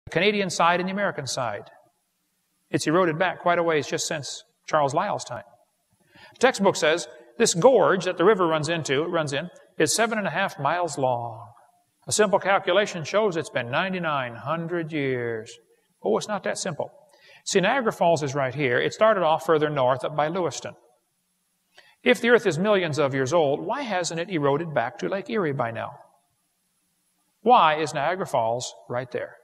the Canadian side and the American side. It's eroded back quite a ways just since Charles Lyell's time. The textbook says this gorge that the river runs in, is 7.5 miles long. A simple calculation shows it's been 9,900 years. Oh, it's not that simple. See, Niagara Falls is right here. It started off further north up by Lewiston. If the Earth is millions of years old, why hasn't it eroded back to Lake Erie by now? Why is Niagara Falls right there?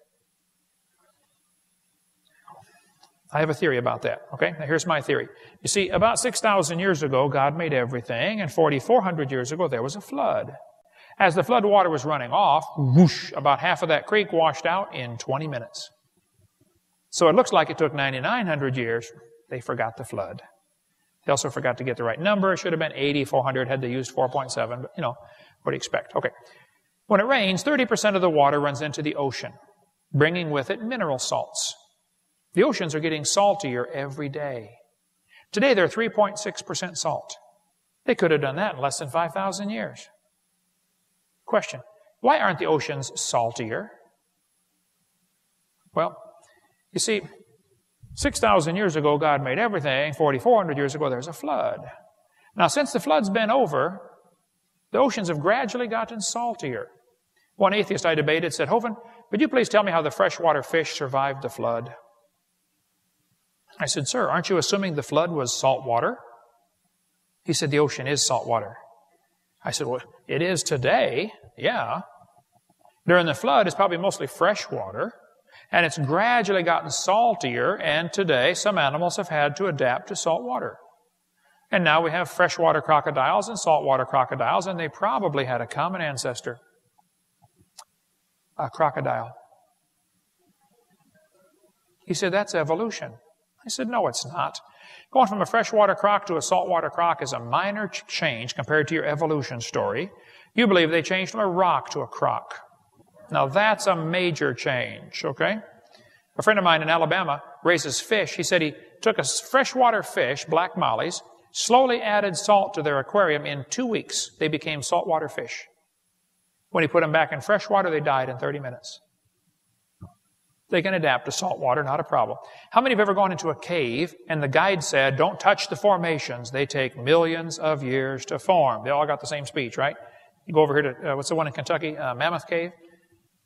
I have a theory about that, okay? Now here's my theory. You see, about 6,000 years ago, God made everything, and 4,400 years ago, there was a flood. As the flood water was running off, whoosh, about half of that creek washed out in 20 minutes. So it looks like it took 9,900 years. They forgot the flood. They also forgot to get the right number. It should have been 8,400 had they used 4.7, but, what do you expect? Okay. When it rains, 30% of the water runs into the ocean, bringing with it mineral salts. The oceans are getting saltier every day. Today, they're 3.6% salt. They could have done that in less than 5,000 years. Question, why aren't the oceans saltier? Well, you see, 6,000 years ago, God made everything. 4,400 years ago, there's a flood. Now, since the flood's been over, the oceans have gradually gotten saltier. One atheist I debated said, Hovind, would you please tell me how the freshwater fish survived the flood? I said, sir, aren't you assuming the flood was salt water? He said, the ocean is salt water. I said, well, it is today, yeah. During the flood, it's probably mostly fresh water, and it's gradually gotten saltier, and today some animals have had to adapt to salt water. And now we have freshwater crocodiles and saltwater crocodiles, and they probably had a common ancestor, a crocodile. He said, that's evolution. I said, no, it's not. Going from a freshwater croc to a saltwater croc is a minor change compared to your evolution story. You believe they changed from a rock to a croc. Now, that's a major change, okay? A friend of mine in Alabama raises fish. He said he took a freshwater fish, black mollies, slowly added salt to their aquarium. In 2 weeks, they became saltwater fish. When he put them back in freshwater, they died in 30 minutes. They can adapt to salt water, not a problem. How many have ever gone into a cave and the guide said, don't touch the formations. They take millions of years to form. They all got the same speech, right? You go over here to, what's the one in Kentucky? Mammoth Cave?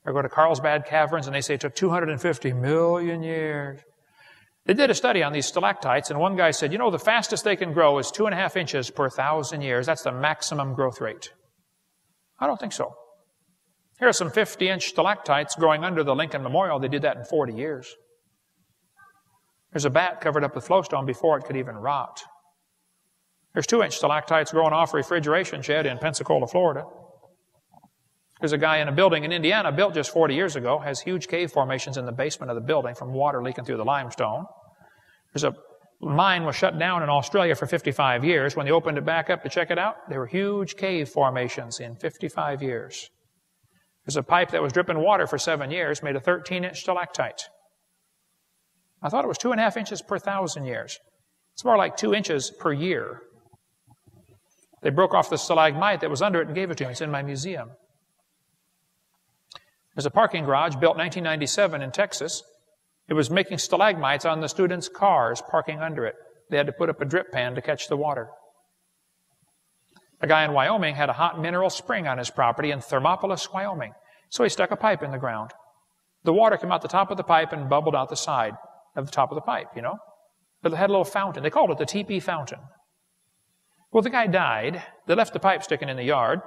Or go to Carlsbad Caverns and they say it took 250 million years. They did a study on these stalactites and one guy said, the fastest they can grow is 2.5 inches per 1,000 years. That's the maximum growth rate. I don't think so. Here are some 50-inch stalactites growing under the Lincoln Memorial. They did that in 40 years. There's a bat covered up with flowstone before it could even rot. There's 2-inch stalactites growing off a refrigeration shed in Pensacola, Florida. There's a guy in a building in Indiana built just 40 years ago, has huge cave formations in the basement of the building from water leaking through the limestone. There's a mine was shut down in Australia for 55 years. When they opened it back up to check it out, there were huge cave formations in 55 years. There's a pipe that was dripping water for 7 years, made a 13-inch stalactite. I thought it was 2.5 inches per 1,000 years. It's more like 2 inches per year. They broke off the stalagmite that was under it and gave it to me. It's in my museum. There's a parking garage built in 1997 in Texas. It was making stalagmites on the students' cars parking under it. They had to put up a drip pan to catch the water. A guy in Wyoming had a hot mineral spring on his property in Thermopolis, Wyoming. So he stuck a pipe in the ground. The water came out the top of the pipe and bubbled out the side of the top of the pipe, But it had a little fountain. They called it the teepee fountain. Well, the guy died. They left the pipe sticking in the yard.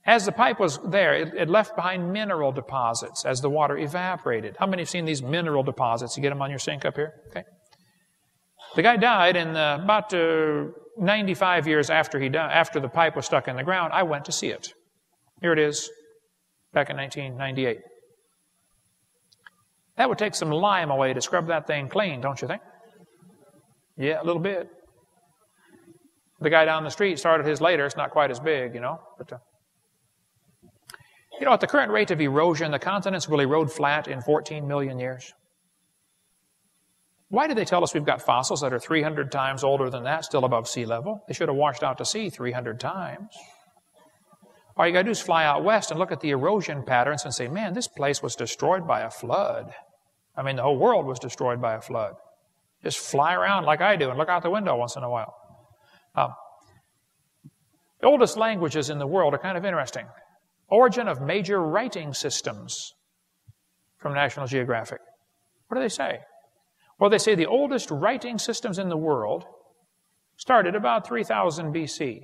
As the pipe was there, it left behind mineral deposits as the water evaporated. How many have seen these mineral deposits? You get them on your sink up here? Okay. The guy died, and about 95 years after he died, after the pipe was stuck in the ground, I went to see it. Here it is, back in 1998. That would take some lime away to scrub that thing clean, don't you think? Yeah, a little bit. The guy down the street started his later. It's not quite as big, But, at the current rate of erosion, the continents will erode flat in 14 million years. Why did they tell us we've got fossils that are 300 times older than that, still above sea level? They should have washed out to sea 300 times. All you got to do is fly out west and look at the erosion patterns and say, man, this place was destroyed by a flood. I mean, the whole world was destroyed by a flood. Just fly around like I do and look out the window once in a while. The oldest languages in the world are kind of interesting. Origin of major writing systems from National Geographic. What do they say? Well, they say the oldest writing systems in the world started about 3000 BC.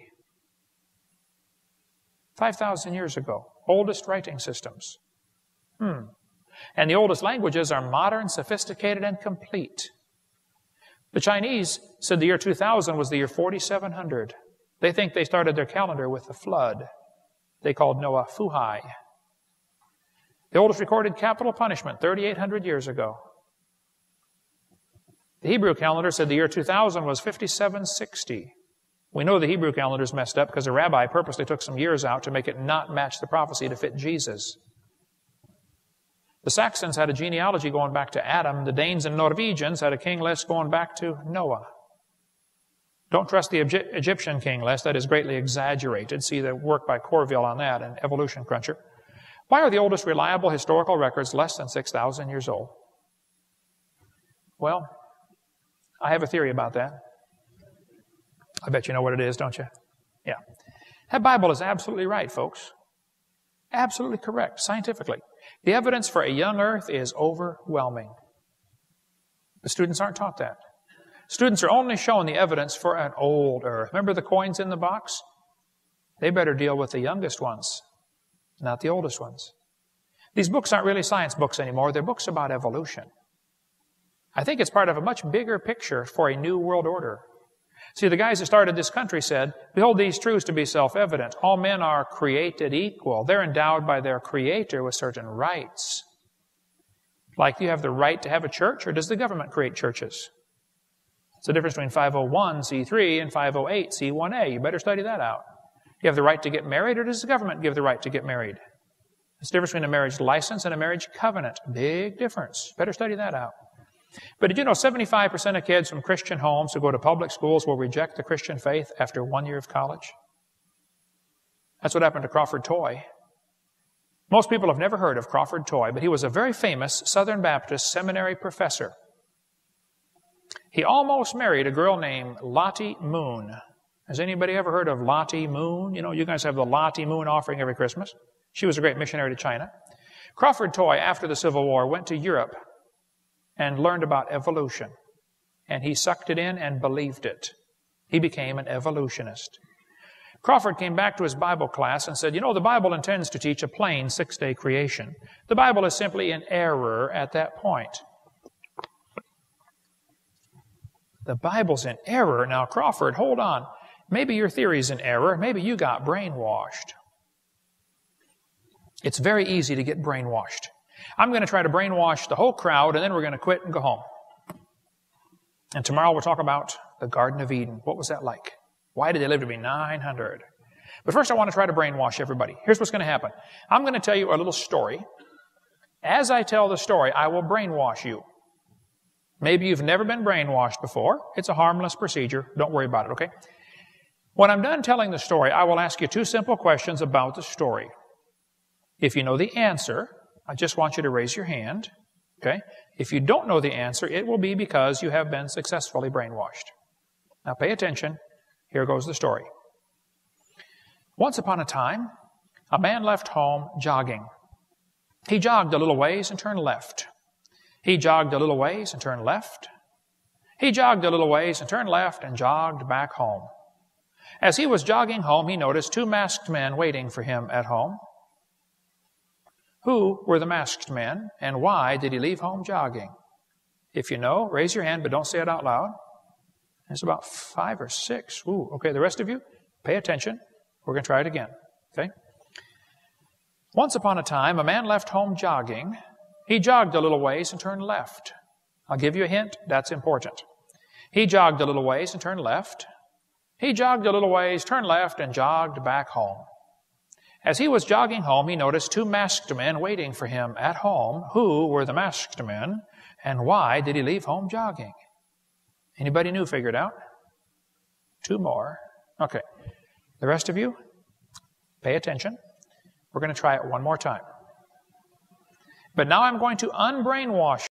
5,000 years ago. Oldest writing systems. And the oldest languages are modern, sophisticated, and complete. The Chinese said the year 2000 was the year 4700. They think they started their calendar with the flood. They called Noah Fuhai. The oldest recorded capital punishment, 3,800 years ago. The Hebrew calendar said the year 2000 was 5760. We know the Hebrew calendar is messed up because a rabbi purposely took some years out to make it not match the prophecy to fit Jesus. The Saxons had a genealogy going back to Adam. The Danes and Norwegians had a king list going back to Noah. Don't trust the Egyptian king list. That is greatly exaggerated. See the work by Corville on that and Evolution Cruncher. Why are the oldest reliable historical records less than 6,000 years old? Well, I have a theory about that. I bet you know what it is, don't you? Yeah. That Bible is absolutely right, folks. Absolutely correct, scientifically. The evidence for a young earth is overwhelming. The students aren't taught that. Students are only shown the evidence for an old earth. Remember the coins in the box? They better deal with the youngest ones, not the oldest ones. These books aren't really science books anymore. They're books about evolution. I think it's part of a much bigger picture for a new world order. See, the guys who started this country said, behold these truths to be self-evident. All men are created equal. They're endowed by their Creator with certain rights. Like you have the right to have a church, or does the government create churches? It's the difference between 501c3 and 508c1a. You better study that out. You have the right to get married, or does the government give the right to get married? It's the difference between a marriage license and a marriage covenant. Big difference. Better study that out. But did you know 75% of kids from Christian homes who go to public schools will reject the Christian faith after 1 year of college? That's what happened to Crawford Toy. Most people have never heard of Crawford Toy, but he was a very famous Southern Baptist seminary professor. He almost married a girl named Lottie Moon. Has anybody ever heard of Lottie Moon? You know, you guys have the Lottie Moon offering every Christmas. She was a great missionary to China. Crawford Toy, after the Civil War, went to Europe and learned about evolution. And he sucked it in and believed it. He became an evolutionist. Crawford came back to his Bible class and said, you know, the Bible intends to teach a plain six-day creation. The Bible is simply in error at that point. The Bible's in error. Now, Crawford, hold on. Maybe your theory's in error. Maybe you got brainwashed. It's very easy to get brainwashed. I'm going to try to brainwash the whole crowd, and then we're going to quit and go home. And tomorrow we'll talk about the Garden of Eden. What was that like? Why did they live to be 900? But first I want to try to brainwash everybody. Here's what's going to happen. I'm going to tell you a little story. As I tell the story, I will brainwash you. Maybe you've never been brainwashed before. It's a harmless procedure. Don't worry about it, okay? When I'm done telling the story, I will ask you two simple questions about the story. If you know the answer, I just want you to raise your hand, okay? If you don't know the answer, it will be because you have been successfully brainwashed. Now pay attention. Here goes the story. Once upon a time, a man left home jogging. He jogged a little ways and turned left. He jogged a little ways and turned left. He jogged a little ways and turned left and jogged back home. As he was jogging home, he noticed two masked men waiting for him at home. Who were the masked men, and why did he leave home jogging? If you know, raise your hand, but don't say it out loud. There's about 5 or 6. Ooh, okay, the rest of you, pay attention. We're going to try it again, okay? Once upon a time, a man left home jogging. He jogged a little ways and turned left. I'll give you a hint. That's important. He jogged a little ways and turned left. He jogged a little ways, turned left, and jogged back home. As he was jogging home, he noticed two masked men waiting for him at home. Who were the masked men, and why did he leave home jogging? Anybody new figured out? 2 more. Okay. The rest of you, pay attention. We're going to try it one more time. But now I'm going to unbrainwash